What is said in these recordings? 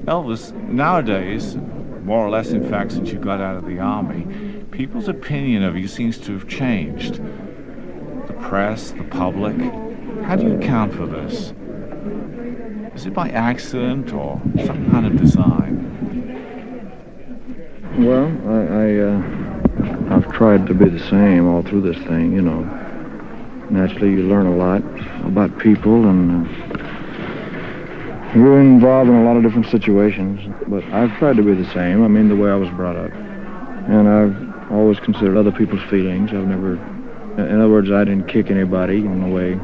Elvis, nowadays, more or less, in fact, since you got out of the army, people's opinion of you seems to have changed. The press, the public. How do you account for this? Is it by accident or some kind of design? Well, I've tried to be the same all through this thing, you know. Naturally, you learn a lot about people, and you're involved in a lot of different situations. But I've tried to be the same, I mean, the way I was brought up. And I've always considered other people's feelings. I've never, in other words, I didn't kick anybody on the way.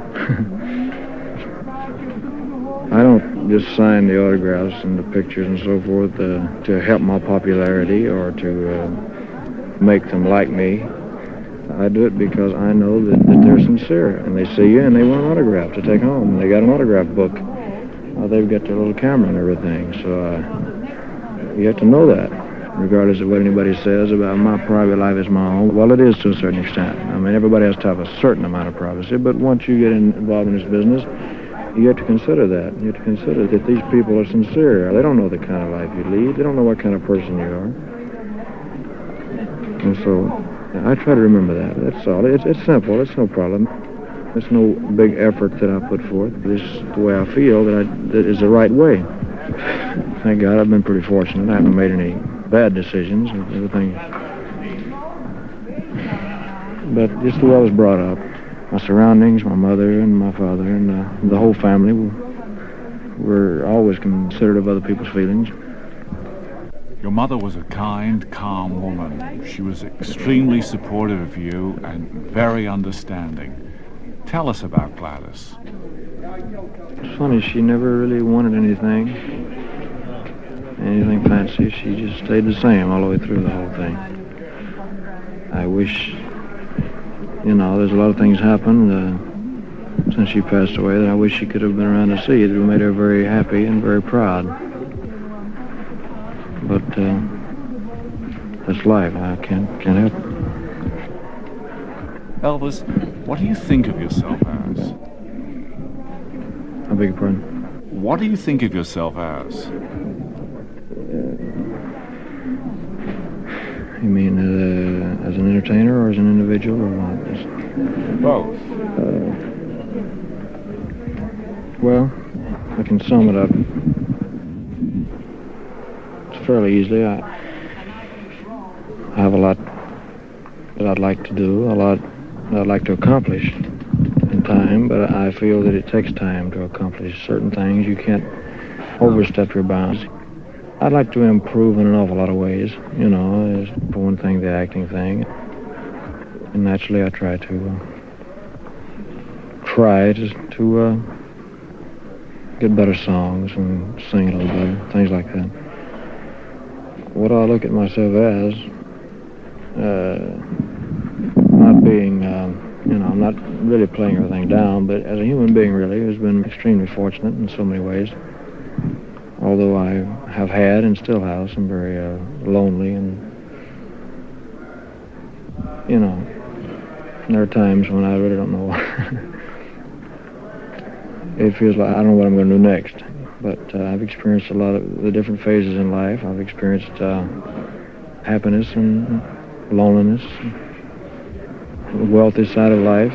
I don't just sign the autographs and the pictures and so forth to help my popularity or to make them like me. I do it because I know that they're sincere, and they see you and they want an autograph to take home. And they got an autograph book. They've got their little camera and everything, so you have to know that, regardless of what anybody says about my private life is my own. Well, it is to a certain extent. I mean, everybody has to have a certain amount of privacy, but once you get involved in this business, you have to consider that. You have to consider that these people are sincere. They don't know the kind of life you lead. They don't know what kind of person you are. And so I try to remember that. That's all. It's simple. It's no problem. It's no big effort that I put forth. It's the way I feel that is the right way. Thank God I've been pretty fortunate. I haven't made any bad decisions. Everything. But just the way I was brought up. My surroundings, my mother and my father and the whole family were always considerate of other people's feelings. Your mother was a kind, calm woman. She was extremely supportive of you and very understanding. Tell us about Gladys. It's funny, she never really wanted anything fancy. She just stayed the same all the way through the whole thing. I wish, you know, there's a lot of things happened since she passed away that I wish she could have been around to see. It made her very happy and very proud. But that's life. I can't help it. Elvis, what do you think of yourself as? I beg your pardon? What do you think of yourself as? You mean as an entertainer or as an individual or what? Both. Well, I can sum it up fairly easily. I have a lot that I'd like to do, a lot that I'd like to accomplish in time, but I feel that it takes time to accomplish certain things. You can't overstep your bounds. I'd like to improve in an awful lot of ways, you know, for one thing, the acting thing. And naturally, I try to get better songs and sing a little better, things like that. What I look at myself as, not being, you know, I'm not really playing everything down, but as a human being, really, who's been extremely fortunate in so many ways. Although I have had and still have some very lonely and, you know, there are times when I really don't know. It feels like I don't know what I'm going to do next. But I've experienced a lot of the different phases in life. I've experienced happiness and loneliness, the wealthy side of life,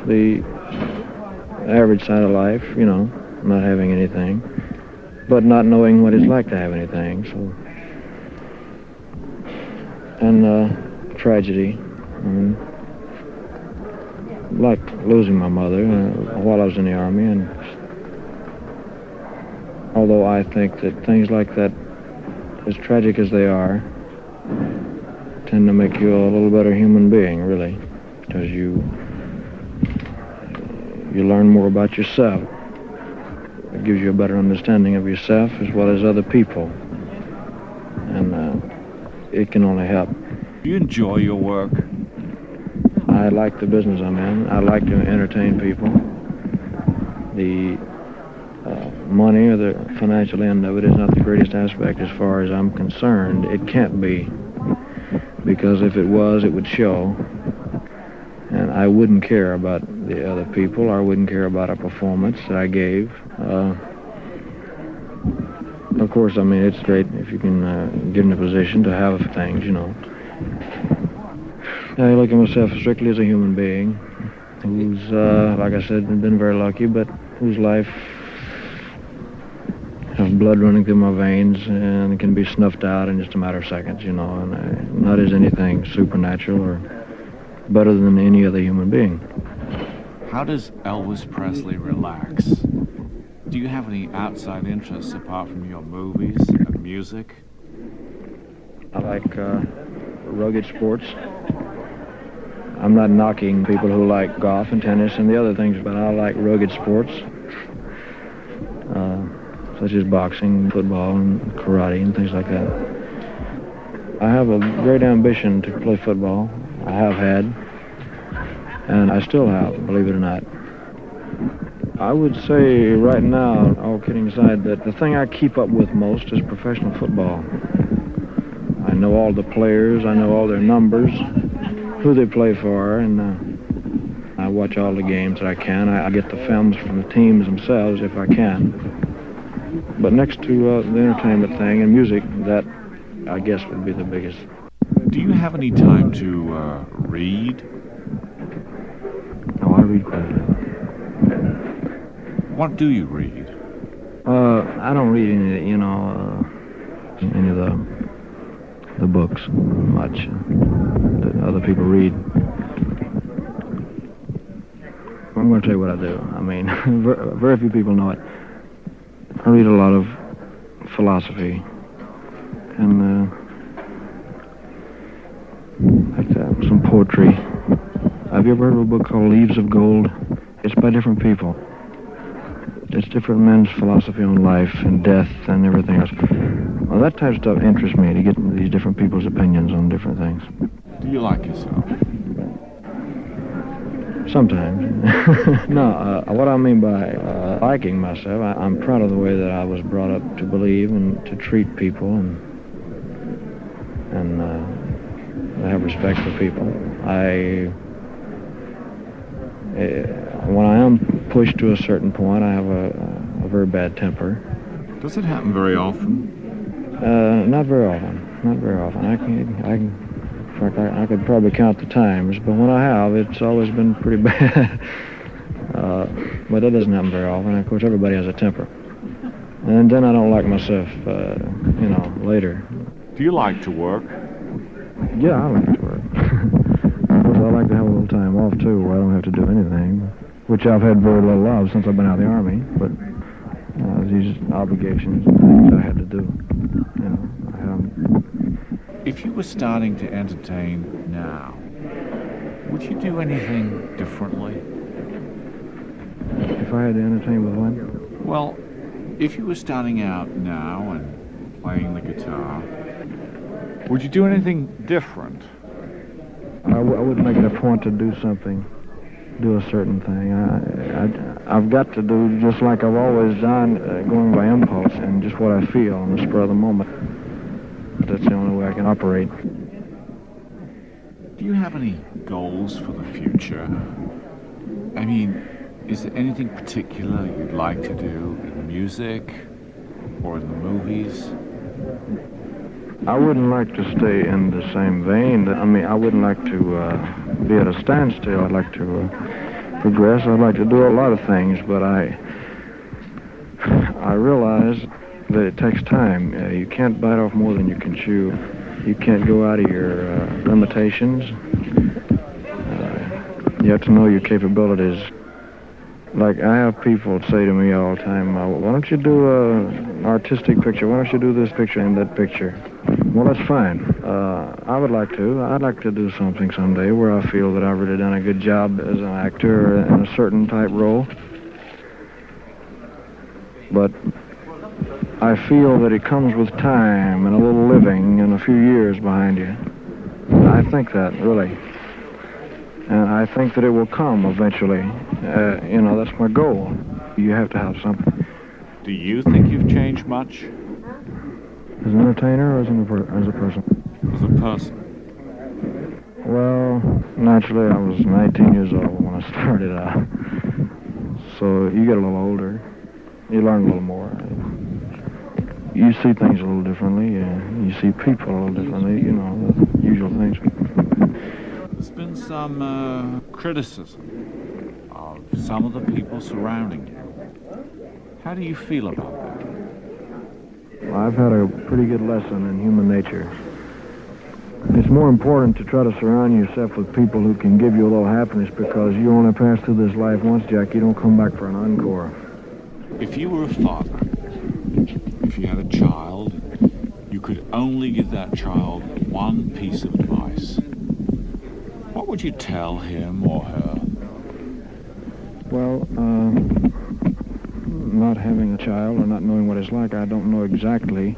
the average side of life, you know, not having anything, but not knowing what it's like to have anything. So, and tragedy, like losing my mother while I was in the Army, and although I think that things like that, as tragic as they are, tend to make you a little better human being, really, because you learn more about yourself. It gives you a better understanding of yourself as well as other people, and it can only help. Do you enjoy your work? I like the business I'm in. I like to entertain people. The money or the financial end of it is not the greatest aspect as far as I'm concerned. It can't be, because if it was, it would show, and I wouldn't care about the other people, or I wouldn't care about a performance that I gave. Of course, I mean, it's great if you can get in a position to have things, you know. I look at myself strictly as a human being who's, like I said, been very lucky, but whose life has blood running through my veins and it can be snuffed out in just a matter of seconds, you know, and not as anything supernatural or better than any other human being. How does Elvis Presley relax? Do you have any outside interests apart from your movies and music? I like rugged sports. I'm not knocking people who like golf and tennis and the other things, but I like rugged sports, such as boxing, football, and karate, and things like that. I have a great ambition to play football. I have had, and I still have, believe it or not. I would say right now, all kidding aside, that the thing I keep up with most is professional football. I know all the players, I know all their numbers, who they play for, and I watch all the games that I can. I get the films from the teams themselves if I can. But next to the entertainment thing and music, that I guess would be the biggest. Do you have any time to read? Oh, I read quite a bit. What do you read? I don't read any, you know, any of the books much that other people read. I'm going to tell you what I do. I mean, very few people know it. I read a lot of philosophy and like some poetry. Have you ever heard of a book called Leaves of Gold? It's by different people. It's different men's philosophy on life and death and everything else. Well, that type of stuff interests me, to get these different people's opinions on different things. Do you like yourself? Sometimes. No, what I mean by liking myself, I'm proud of the way that I was brought up to believe and to treat people and have respect for people. When I am pushed to a certain point, I have a very bad temper. Does it happen very often? Not very often. Not very often. In fact, I could probably count the times, but when I have, it's always been pretty bad. But that doesn't happen very often. Of course, everybody has a temper. And then I don't like myself, you know, later. Do you like to work? Yeah, I like to work. Of course, I like to have a little time off, too, where I don't have to do anything, which I've had very little of since I've been out of the Army, but these obligations and things I had to do, you know, I haven't. If you were starting to entertain now, would you do anything differently? If I had to entertain with one? Well, if you were starting out now and playing the guitar, would you do anything different? I would make it a point to do something, do a certain thing. I've got to do just like I've always done, going by impulse and just what I feel on the spur of the moment. That's the only way I can operate. Do you have any goals for the future? I mean, is there anything particular you'd like to do in music or in the movies? I wouldn't like to stay in the same vein. I mean, I wouldn't like to be at a standstill. I'd like to progress. I'd like to do a lot of things, but I realize that it takes time. You can't bite off more than you can chew. You can't go out of your limitations. You have to know your capabilities. Like, I have people say to me all the time, why don't you do an artistic picture? Why don't you do this picture and that picture? Well, that's fine. I would like to. I'd like to do something someday where I feel that I've really done a good job as an actor in a certain type role. But I feel that it comes with time and a little living and a few years behind you. I think that, really. And I think that it will come eventually. You know, that's my goal. You have to have something. Do you think you've changed much? As an entertainer or as a person? As a person. Well, naturally, I was 19 years old when I started out. So you get a little older. You learn a little more. you see things a little differently. You see people a little differently, you know, the usual things. There's been some criticism of some of the people surrounding you. How do you feel about that? Well, I've had a pretty good lesson in human nature. It's more important to try to surround yourself with people who can give you a little happiness, because you only pass through this life once, Jack. You don't come back for an encore. If you were a father, if you had a child, you could only give that child one piece of advice, what would you tell him or her? Well, not having a child or not knowing what it's like, I don't know exactly.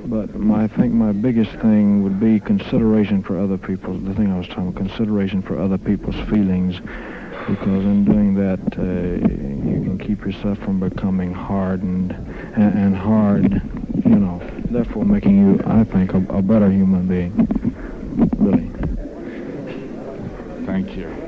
But I think my biggest thing would be consideration for other people. The thing I was talking about, consideration for other people's feelings. Because in doing that, you can keep yourself from becoming hardened and hard, you know, therefore making you, I think, a better human being, really. Thank you.